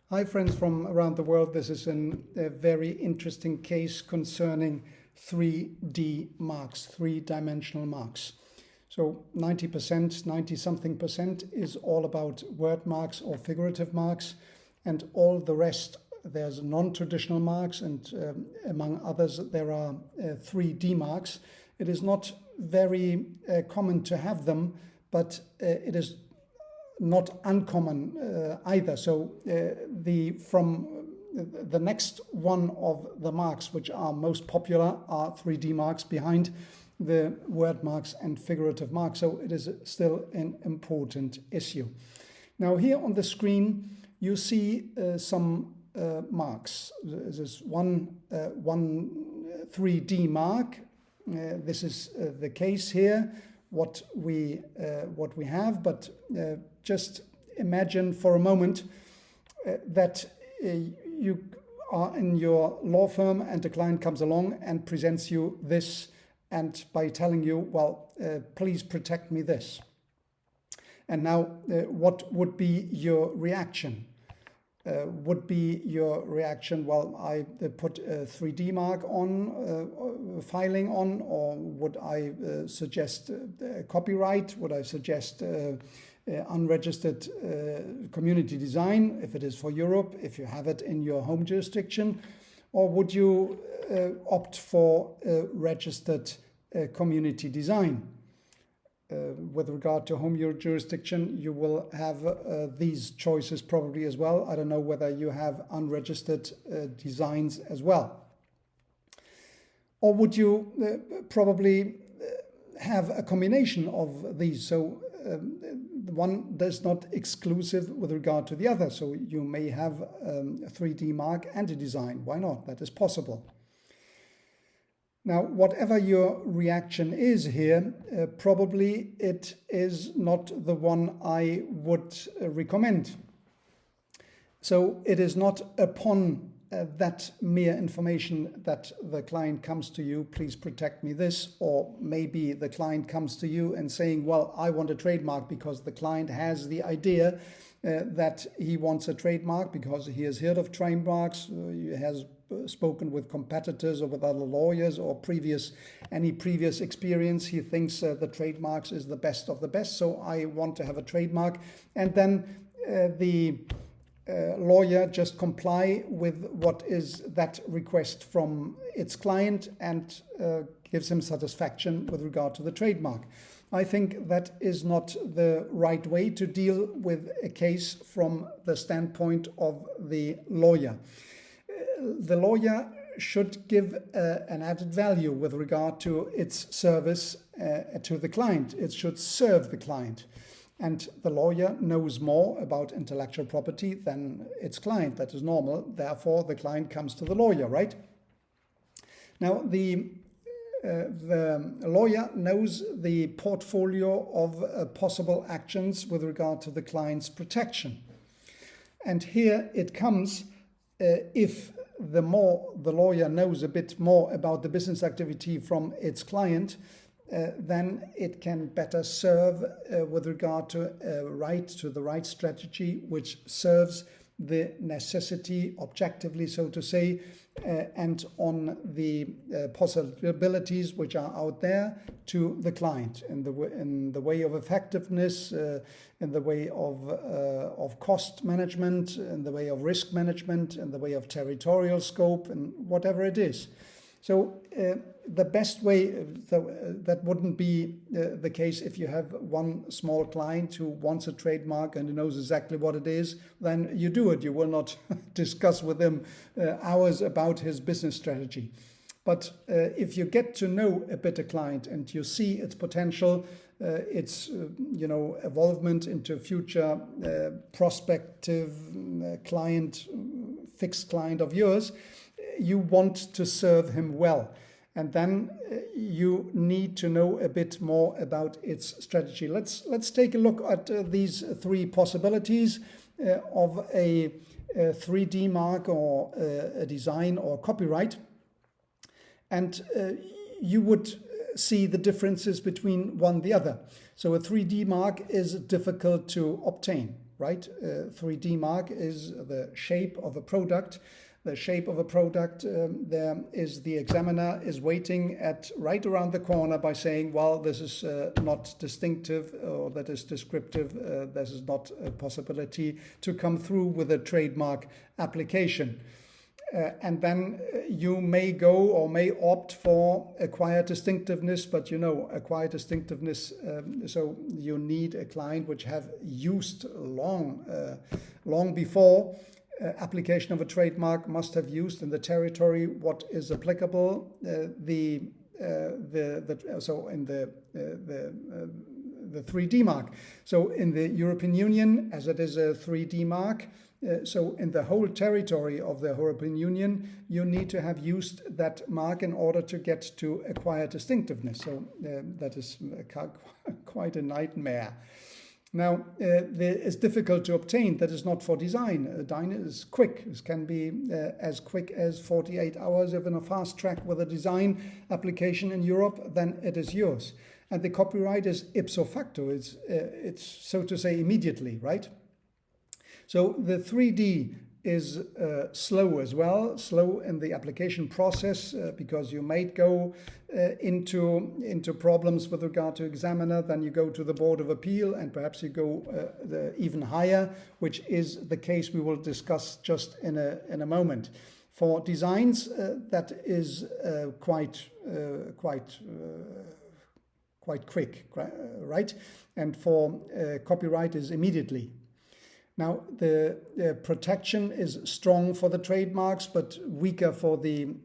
Hi friends from around the world. This is a very interesting case concerning 3D marks, three-dimensional marks. So 90%, 90-something percent is all about word marks or figurative marks, and all the rest, there's non-traditional marks, and among others there are 3D marks. It is not very common to have them, but it is not uncommon either. So from the next one of the marks which are most popular are 3D marks behind the word marks and figurative marks. So it is still an important issue. Now here on the screen you see some marks. This is one 3D mark. This is the case here. What we have, but just imagine for a moment that you are in your law firm and a client comes along and presents you this, and by telling you, well, please protect me this. And now what would be your reaction? Well, I put a 3D mark on, filing on, or would I suggest copyright? Would I suggest unregistered community design, if it is for Europe, if you have it in your home jurisdiction? Or would you opt for registered community design? With regard to home jurisdiction, you will have these choices probably as well. I don't know whether you have unregistered designs as well. Or would you probably have a combination of these? So one is not exclusive with regard to the other. So you may have a 3D mark and a design. Why not? That is possible. Now, whatever your reaction is here, probably it is not the one I would recommend. So it is not upon that mere information that the client comes to you, please protect me this, or maybe the client comes to you and saying, well, I want a trademark, because the client has the idea that he wants a trademark because he has heard of trademarks, he has spoken with competitors or with other lawyers, or any previous experience. He thinks the trademarks is the best of the best, so I want to have a trademark. And then the lawyer just comply with what is that request from its client and gives him satisfaction with regard to the trademark. I think that is not the right way to deal with a case from the standpoint of the lawyer. The lawyer should give an added value with regard to its service to the client. It should serve the client. And the lawyer knows more about intellectual property than its client. That is normal. Therefore, the client comes to the lawyer, right? Now, the lawyer knows the portfolio of possible actions with regard to the client's protection. And here it comes, if the more the lawyer knows a bit more about the business activity from its client, then it can better serve with regard to the right strategy, which serves the necessity objectively, so to say, and on the possibilities which are out there to the client in the way of effectiveness, in the way of cost management, in the way of risk management, in the way of territorial scope, and whatever it is. So the best way, that wouldn't be the case if you have one small client who wants a trademark and knows exactly what it is, then you do it. You will not discuss with him hours about his business strategy. But if you get to know a bit a client and you see its potential, its evolvement into future prospective client, fixed client of yours, you want to serve him well. And then you need to know a bit more about its strategy. Let's take a look at these three possibilities of a 3D mark or a design or copyright. And you would see the differences between one and the other. So a 3D mark is difficult to obtain. right? 3D mark is the shape of a product. The shape of a product, there is the examiner is waiting at right around the corner by saying, well, this is not distinctive, or that is descriptive, this is not a possibility to come through with a trademark application. And then you may go or may opt for acquired distinctiveness, but you know, acquired distinctiveness, so you need a client which have used long before application of a trademark, must have used in the territory what is applicable. So in the 3D mark. So in the European Union, as it is a 3D mark, so in the whole territory of the European Union, you need to have used that mark in order to get to acquire distinctiveness. So that is quite a nightmare. Now, it's difficult to obtain. That is not for design. Design is quick. It can be as quick as 48 hours. If in a fast track with a design application in Europe, then it is yours. And the copyright is ipso facto. It's so to say immediately, right? So the 3D is slow as well, slow in the application process, because you may go into problems with regard to examiner, then you go to the Board of Appeal, and perhaps you go even higher, which is the case we will discuss just in a moment. For designs, that is quite quick, right? And for copyright is immediately. Now, the protection is strong for the trademarks, but weaker for the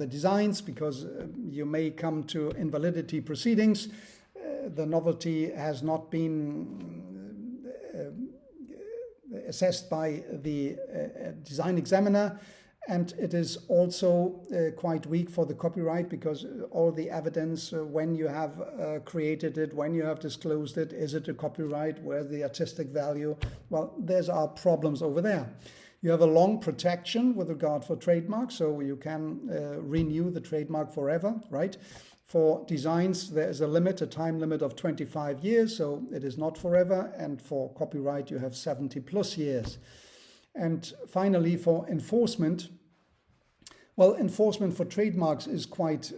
designs, because you may come to invalidity proceedings. The novelty has not been assessed by the design examiner, and it is also quite weak for the copyright, because all the evidence, when you have created it, when you have disclosed it, is it a copyright, where's the artistic value? Well, there's our problems over there. You have a long protection with regard for trademarks, so you can renew the trademark forever, right? For designs, there is a limit, a time limit of 25 years, so it is not forever, and for copyright, you have 70 plus years. And finally, for enforcement, well, enforcement for trademarks is quite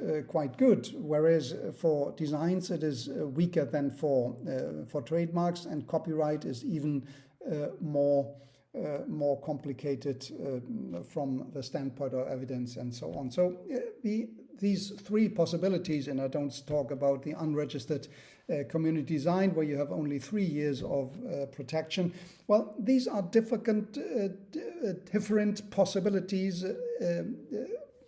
good, whereas for designs it is weaker than for trademarks, and copyright is even more complicated from the standpoint of evidence and so on. So these three possibilities, and I don't talk about the unregistered community design where you have only 3 years of protection. Well, these are different possibilities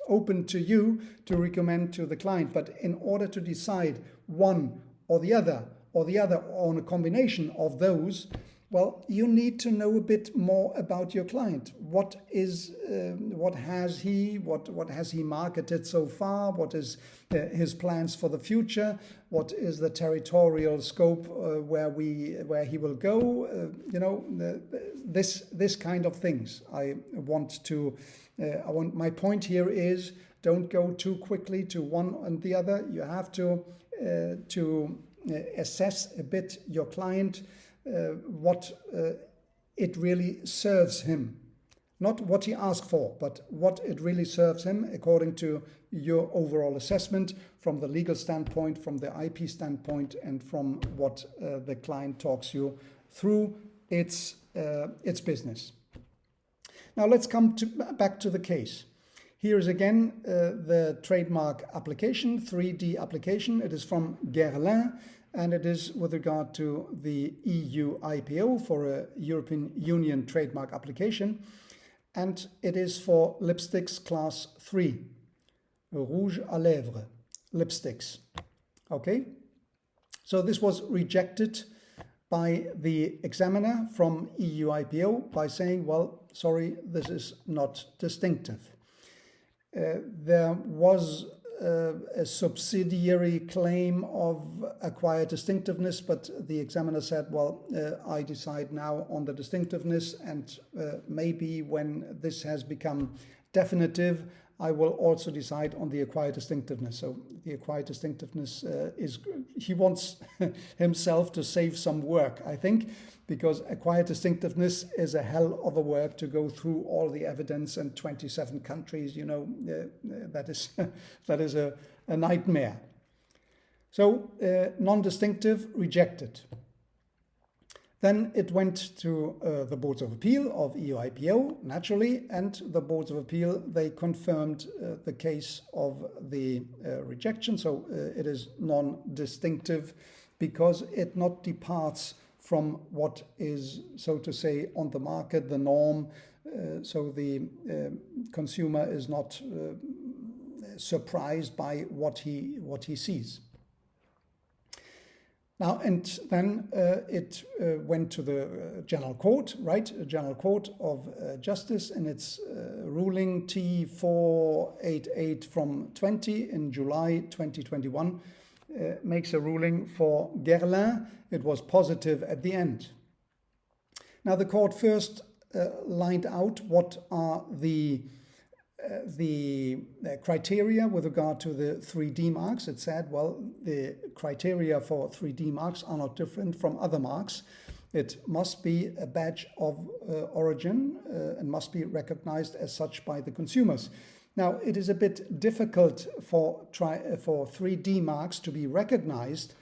open to you to recommend to the client. But in order to decide one or the other, or on a combination of those, well, you need to know a bit more about your client. What has he marketed so far? What is his plans for the future? What is the territorial scope where he will go? This kind of things. My point here is, don't go too quickly to one and the other. You have to assess a bit your client. What it really serves him. Not what he asked for, but what it really serves him according to your overall assessment from the legal standpoint, from the IP standpoint, and from what the client talks you through its business. Now let's come back to the case. Here is again the trademark application, 3D application. It is from Guerlain, and it is with regard to the EUIPO for a European Union trademark application. And it is for lipsticks class 3, rouge à lèvres, lipsticks. Okay? So this was rejected by the examiner from EUIPO by saying, well, sorry, this is not distinctive. There was a subsidiary claim of acquired distinctiveness, but the examiner said, well, I decide now on the distinctiveness, and maybe when this has become definitive, I will also decide on the acquired distinctiveness. So the acquired distinctiveness he wants himself to save some work, I think, because acquired distinctiveness is a hell of a work to go through all the evidence in 27 countries. That is a nightmare. So non-distinctive, rejected. Then it went to the Boards of Appeal of EUIPO, naturally, and the Boards of Appeal, they confirmed the case of the rejection. So it is non-distinctive because it not departs from what is, so to say, on the market, the norm. So the consumer is not surprised by what he sees. Now, and then it went to the General Court, right? General Court of Justice in its ruling T488 from 20 in July 2021 makes a ruling for Guerlain. It was positive at the end. Now, the court first lined out what are the criteria with regard to the 3D marks. It said, well, the criteria for 3D marks are not different from other marks. It must be a badge of origin and must be recognized as such by the consumers. Now, it is a bit difficult for 3D marks to be recognized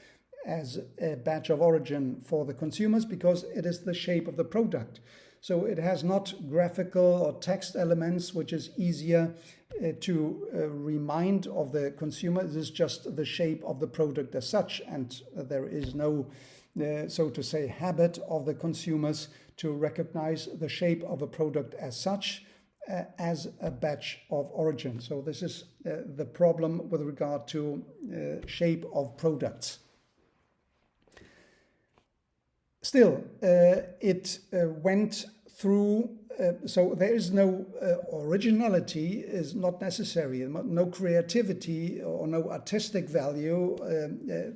as a badge of origin for the consumers because it is the shape of the product. So it has not graphical or text elements, which is easier to remind of the consumer. It is just the shape of the product as such, and there is no, so to say, habit of the consumers to recognize the shape of a product as such as a badge of origin. So this is the problem with regard to shape of products. Still, it went through, so there is no originality is not necessary, no creativity or no artistic value,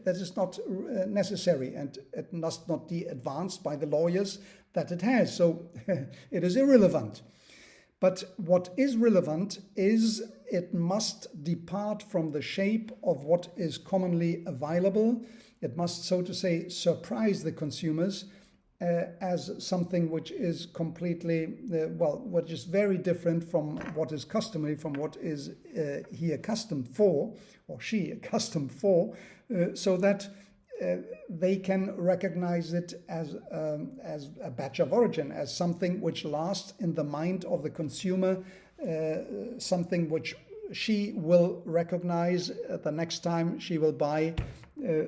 that is not necessary, and it must not be advanced by the lawyers that it has, so it is irrelevant. But what is relevant is it must depart from the shape of what is commonly available. It must, so to say, surprise the consumers as something which is completely, which is very different from what is customary, from what is he accustomed for, or she accustomed for, so that they can recognize it as a badge of origin, as something which lasts in the mind of the consumer, something which she will recognize the next time she will buy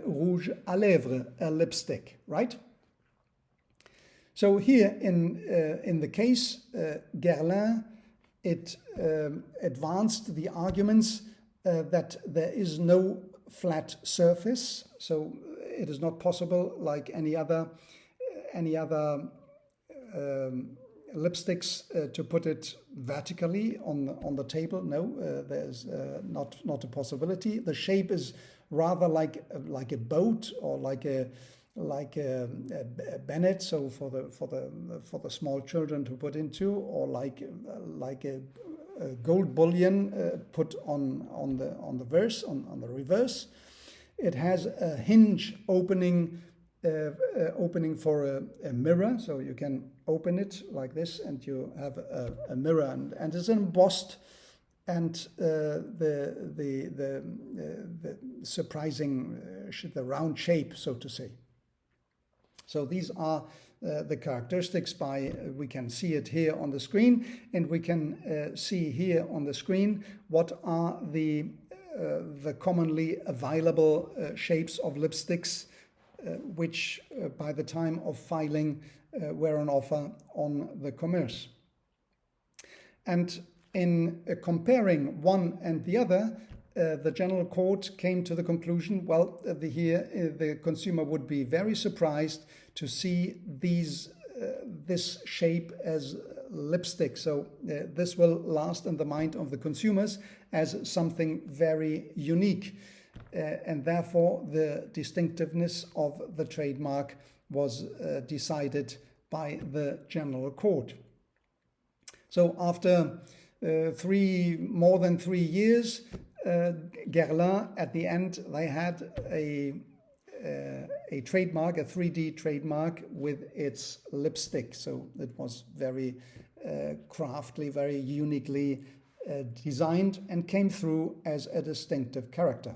rouge à lèvres, a lipstick, right? So here in the case, Guerlain, it advanced the arguments that there is no flat surface, so it is not possible, like any other lipsticks, to put it vertically on the table. No, there's not a possibility. The shape is rather like a boat or like a bonnet, so for the small children to put into, or like a gold bullion put on the reverse. It has a hinge opening for a mirror, so you can open it like this and you have a mirror, and it's embossed, and the surprising the round shape, so to say. So these are the characteristics we can see it here on the screen, and we can see here on the screen what are the commonly available shapes of lipsticks which by the time of filing were on offer on the commerce. And in comparing one and the other, the General Court came to the conclusion, well, here the consumer would be very surprised to see this shape as lipstick. So this will last in the mind of the consumers as something very unique. And therefore the distinctiveness of the trademark was decided by the General Court. So after more than 3 years, Guerlain, at the end, they had a trademark, a 3D trademark with its lipstick. So it was very craftily, very uniquely designed and came through as a distinctive character.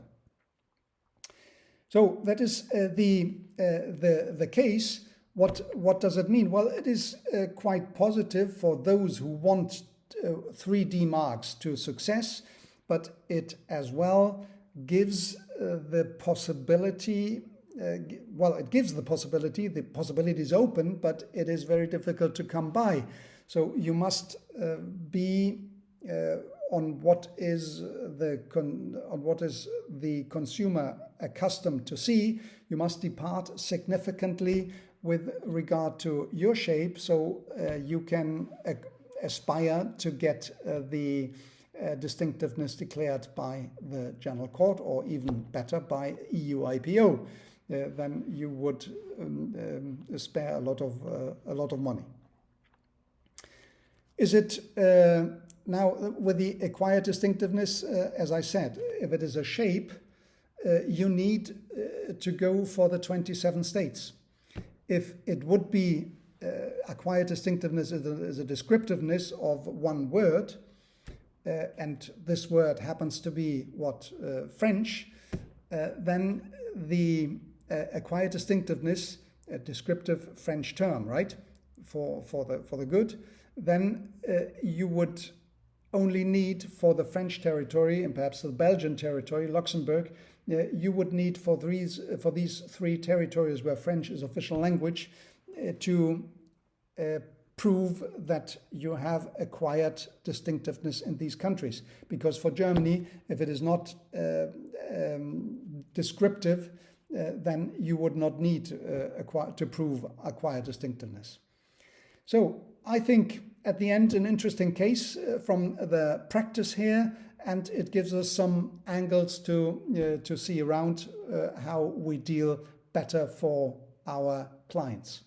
So that is the case. What does it mean? Well, it is quite positive for those who want 3D marks to success, but it as well gives the possibility. It gives the possibility. The possibility is open, but it is very difficult to come by. So you must be on what is the consumer accustomed to see. You must depart significantly with regard to your shape, so you can aspire to get the distinctiveness declared by the General Court, or even better, by EUIPO. Then you would spare a lot of money. Is it now with the acquired distinctiveness? As I said, if it is a shape, you need to go for the 27 states. If it would be acquired distinctiveness is a descriptiveness of one word, and this word happens to be French, then the acquired distinctiveness, a descriptive French term, right, for the good, then you would only need for the French territory and perhaps the Belgian territory, Luxembourg, you would need for these 3 territories where French is official language to prove that you have acquired distinctiveness in these countries. Because for Germany, if it is not descriptive, then you would not need to prove acquired distinctiveness. So I think at the end an interesting case from the practice here, and it gives us some angles to see around how we deal better for our clients.